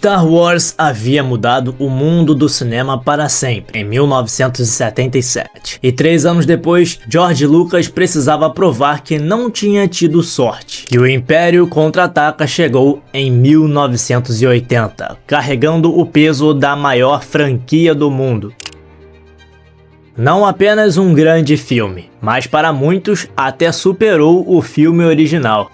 Star Wars havia mudado o mundo do cinema para sempre, em 1977. E 3 anos depois, George Lucas precisava provar que não tinha tido sorte. E o Império Contra-Ataca chegou em 1980, carregando o peso da maior franquia do mundo. Não apenas um grande filme, mas para muitos até superou o filme original.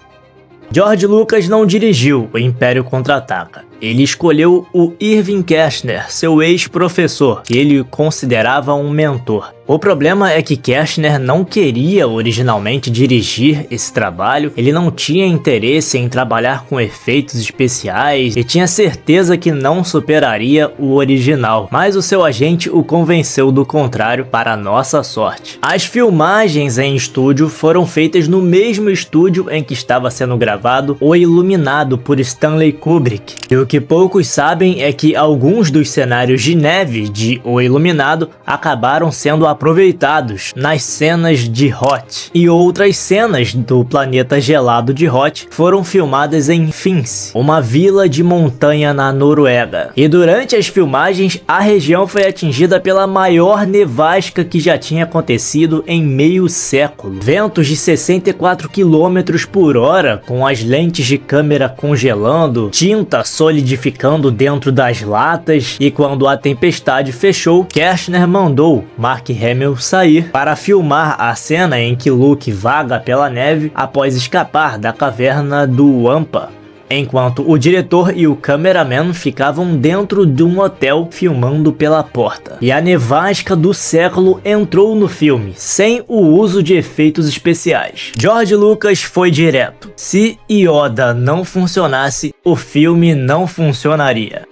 George Lucas não dirigiu o Império Contra-Ataca. Ele escolheu o Irving Kershner, seu ex-professor, que ele considerava um mentor. O problema é que Kershner não queria originalmente dirigir esse trabalho, ele não tinha interesse em trabalhar com efeitos especiais e tinha certeza que não superaria o original, mas o seu agente o convenceu do contrário, para nossa sorte. As filmagens em estúdio foram feitas no mesmo estúdio em que estava sendo gravado O Iluminado por Stanley Kubrick. E o que poucos sabem é que alguns dos cenários de neve de O Iluminado acabaram sendo aproveitados nas cenas de Hoth, e outras cenas do planeta gelado de Hoth foram filmadas em Finse, uma vila de montanha na Noruega. E durante as filmagens, a região foi atingida pela maior nevasca que já tinha acontecido em meio século. Ventos de 64 km por hora, com as lentes de câmera congelando, tinta solidificando dentro das latas, e quando a tempestade fechou, Kershner mandou Mark Hamill sair para filmar a cena em que Luke vaga pela neve após escapar da caverna do Wampa, enquanto o diretor e o cameraman ficavam dentro de um hotel filmando pela porta. E a nevasca do século entrou no filme, sem o uso de efeitos especiais. George Lucas foi direto: se Yoda não funcionasse, o filme não funcionaria.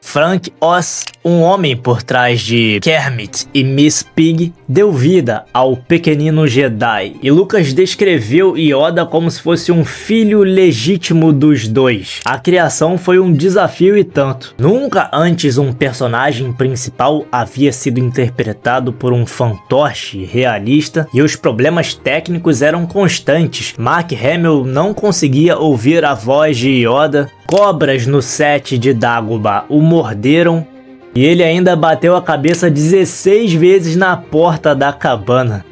Frank Oz, um homem por trás de Kermit e Miss Piggy, deu vida ao pequenino Jedi, e Lucas descreveu Yoda como se fosse um filho legítimo dos dois. A criação foi um desafio e tanto. Nunca antes um personagem principal havia sido interpretado por um fantoche realista, e os problemas técnicos eram constantes. Mark Hamill não conseguia ouvir a voz de Yoda, cobras no set de Dagobah o morderam, e ele ainda bateu a cabeça 16 vezes na porta da cabana.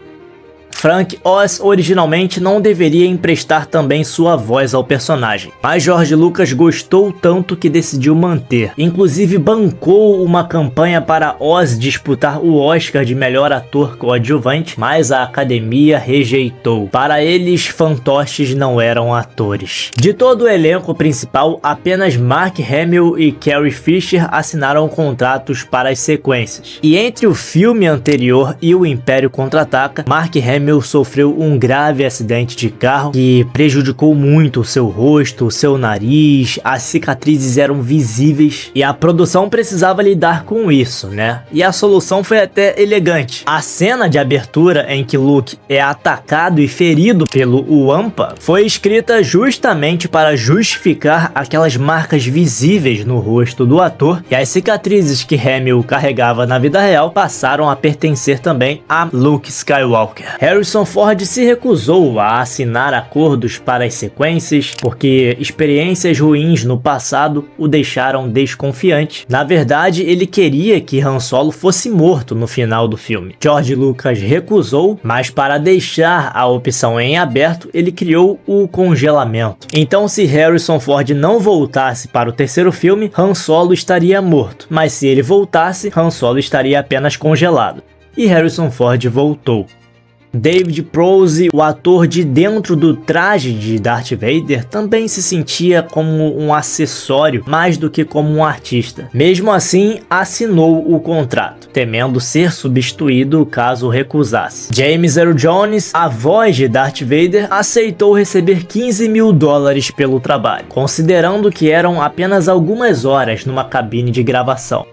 Frank Oz originalmente não deveria emprestar também sua voz ao personagem, mas George Lucas gostou tanto que decidiu manter. Inclusive bancou uma campanha para Oz disputar o Oscar de melhor ator coadjuvante, mas a academia rejeitou. Para eles, fantoches não eram atores. De todo o elenco principal, apenas Mark Hamill e Carrie Fisher assinaram contratos para as sequências. E entre o filme anterior e o Império Contra-Ataca, Mark Hamill sofreu um grave acidente de carro que prejudicou muito o seu rosto, o seu nariz, as cicatrizes eram visíveis e a produção precisava lidar com isso, né? E a solução foi até elegante. A cena de abertura em que Luke é atacado e ferido pelo Wampa foi escrita justamente para justificar aquelas marcas visíveis no rosto do ator, e as cicatrizes que Hamill carregava na vida real passaram a pertencer também a Luke Skywalker. Harrison Ford se recusou a assinar acordos para as sequências porque experiências ruins no passado o deixaram desconfiante. Na verdade, ele queria que Han Solo fosse morto no final do filme. George Lucas recusou, mas para deixar a opção em aberto, ele criou o congelamento. Então, se Harrison Ford não voltasse para o terceiro filme, Han Solo estaria morto, mas se ele voltasse, Han Solo estaria apenas congelado. E Harrison Ford voltou. David Prowse, o ator de dentro do traje de Darth Vader, também se sentia como um acessório mais do que como um artista. Mesmo assim, assinou o contrato, temendo ser substituído caso recusasse. James Earl Jones, a voz de Darth Vader, aceitou receber $15 mil pelo trabalho, considerando que eram apenas algumas horas numa cabine de gravação.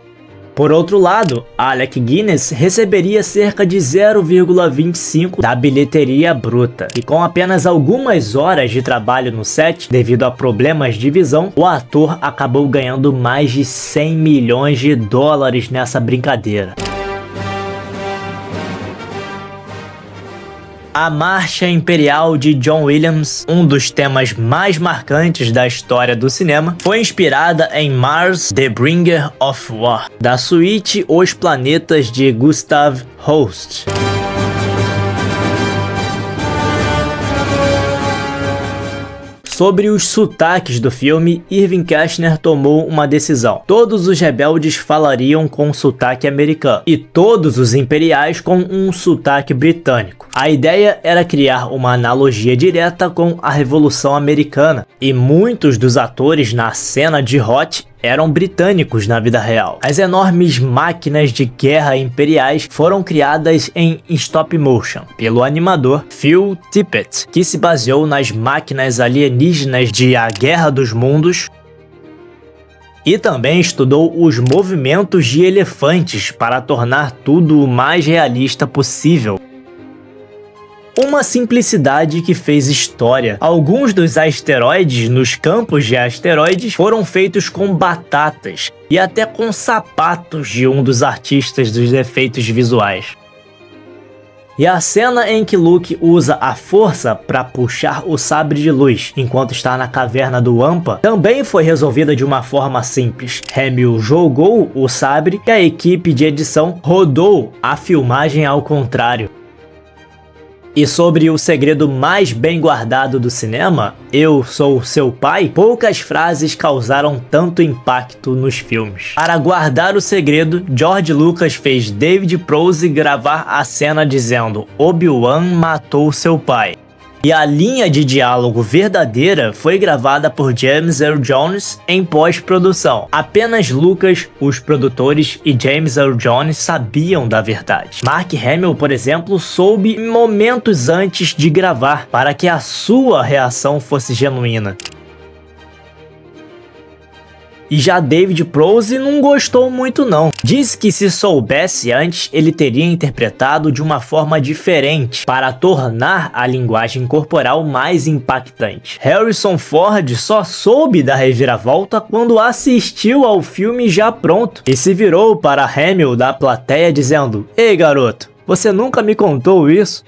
Por outro lado, Alec Guinness receberia cerca de 0,25 da bilheteria bruta, e com apenas algumas horas de trabalho no set, devido a problemas de visão, o ator acabou ganhando mais de $100 milhões nessa brincadeira. A Marcha Imperial de John Williams, um dos temas mais marcantes da história do cinema, foi inspirada em Mars, The Bringer of War, da suíte Os Planetas de Gustav Holst. Sobre os sotaques do filme, Irving Kershner tomou uma decisão. Todos os rebeldes falariam com sotaque americano e todos os imperiais com um sotaque britânico. A ideia era criar uma analogia direta com a Revolução Americana, e muitos dos atores na cena de Hoth eram britânicos na vida real. As enormes máquinas de guerra imperiais foram criadas em stop motion pelo animador Phil Tippett, que se baseou nas máquinas alienígenas de A Guerra dos Mundos e também estudou os movimentos de elefantes para tornar tudo o mais realista possível. Uma simplicidade que fez história. Alguns dos asteroides nos campos de asteroides foram feitos com batatas e até com sapatos de um dos artistas dos efeitos visuais. E a cena em que Luke usa a força para puxar o sabre de luz enquanto está na caverna do Wampa também foi resolvida de uma forma simples. Hamill jogou o sabre e a equipe de edição rodou a filmagem ao contrário. E sobre o segredo mais bem guardado do cinema, Eu Sou Seu Pai, poucas frases causaram tanto impacto nos filmes. Para guardar o segredo, George Lucas fez David Prowse gravar a cena dizendo Obi-Wan matou seu pai. E a linha de diálogo verdadeira foi gravada por James Earl Jones em pós-produção. Apenas Lucas, os produtores e James Earl Jones sabiam da verdade. Mark Hamill, por exemplo, soube momentos antes de gravar para que a sua reação fosse genuína. E já David Prowse não gostou muito não. Disse que se soubesse antes, ele teria interpretado de uma forma diferente para tornar a linguagem corporal mais impactante. Harrison Ford só soube da reviravolta quando assistiu ao filme já pronto e se virou para Hamill da plateia dizendo: "Ei garoto, você nunca me contou isso?"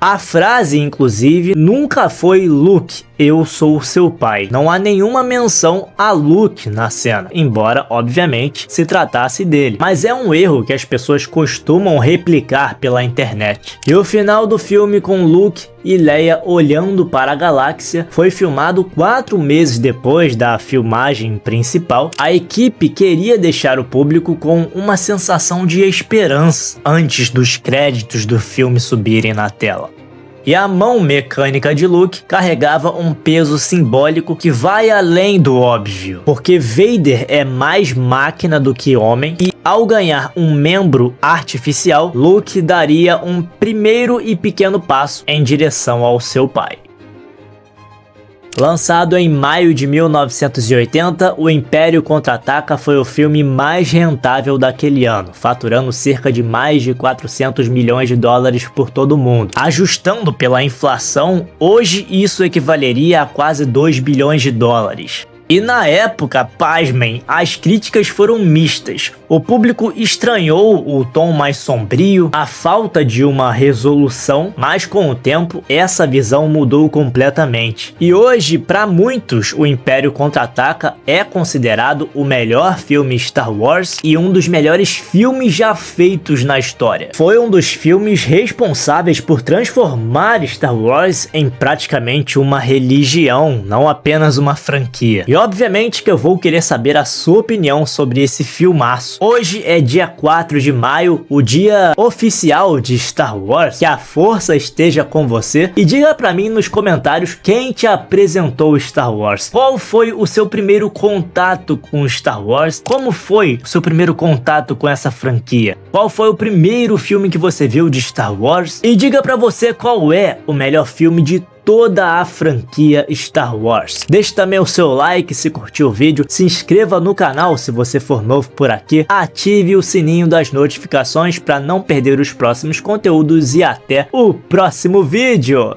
A frase, inclusive, nunca foi Luke, eu sou seu pai. Não há nenhuma menção a Luke na cena, embora, obviamente, se tratasse dele. Mas é um erro que as pessoas costumam replicar pela internet. E o final do filme com Luke e Leia olhando para a galáxia foi filmado 4 meses depois da filmagem principal. A equipe queria deixar o público com uma sensação de esperança antes dos créditos do filme subirem na tela. E a mão mecânica de Luke carregava um peso simbólico que vai além do óbvio, porque Vader é mais máquina do que homem e ao ganhar um membro artificial, Luke daria um primeiro e pequeno passo em direção ao seu pai. Lançado em maio de 1980, O Império Contra-Ataca foi o filme mais rentável daquele ano, faturando cerca de mais de 400 milhões de dólares por todo o mundo. Ajustando pela inflação, hoje isso equivaleria a quase 2 bilhões de dólares. E na época, pasmem, as críticas foram mistas. O público estranhou o tom mais sombrio, a falta de uma resolução, mas com o tempo essa visão mudou completamente. E hoje, para muitos, O Império Contra-Ataca é considerado o melhor filme Star Wars e um dos melhores filmes já feitos na história. Foi um dos filmes responsáveis por transformar Star Wars em praticamente uma religião, não apenas uma franquia. E obviamente que eu vou querer saber a sua opinião sobre esse filmaço. Hoje é dia 4 de maio, o dia oficial de Star Wars. Que a força esteja com você. E diga pra mim nos comentários quem te apresentou Star Wars. Qual foi o seu primeiro contato com Star Wars? Como foi o seu primeiro contato com essa franquia? Qual foi o primeiro filme que você viu de Star Wars? E diga pra você qual é o melhor filme de toda a franquia Star Wars. Deixe também o seu like se curtiu o vídeo, se inscreva no canal se você for novo por aqui, ative o sininho das notificações para não perder os próximos conteúdos e até o próximo vídeo!